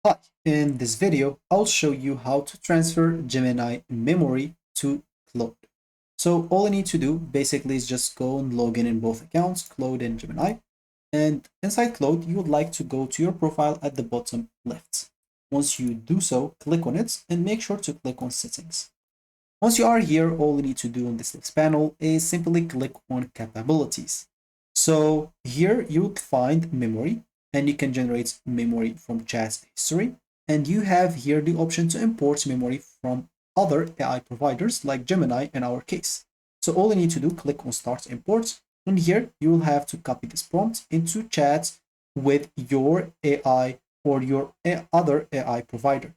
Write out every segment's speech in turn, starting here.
Hi, in this video, I'll show you how to transfer Gemini memory to Claude. So all I need to do basically is just go and log in both accounts, Claude and Gemini. And inside Claude, you would like to go to your profile at the bottom left. Once you do so, click on it and make sure to click on settings. Once you are here, all you need to do on this next panel is simply click on capabilities. So here you will find memory and you can generate memory from chat history. And you have here the option to import memory from other AI providers like Gemini in our case. So all you need to do, click on start import. And here you will have to copy this prompt into chat with your AI or your other AI provider.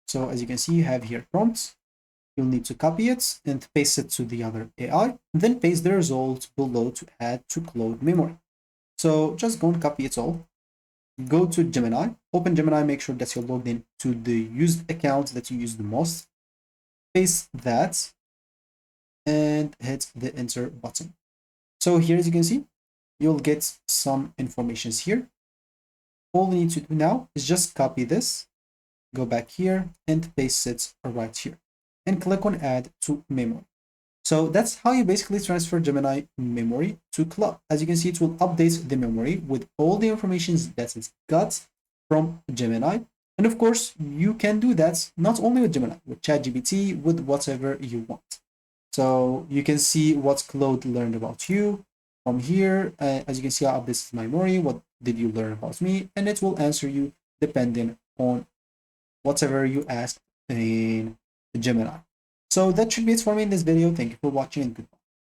So as you can see, you have here prompts. You'll need to copy it and paste it to the other AI, then paste the result below to add to Claude memory. So just go and copy it all. Go to Gemini, open Gemini, make sure that you're logged in to the used account that you use the most. Paste that and hit the enter button. So here, as you can see, you'll get some informations here. All you need to do now is just copy this, go back here and paste it right here and click on add to memory. So that's how you basically transfer Gemini memory to Claude. As you can see, it will update the memory with all the information that it's got from Gemini. And of course, you can do that not only with Gemini, with ChatGPT, with whatever you want. So you can see what Claude learned about you from here. As you can see, I updated my memory. What did you learn about me? And it will answer you depending on whatever you asked in Gemini. So that should be it for me in this video. Thank you for watching and goodbye.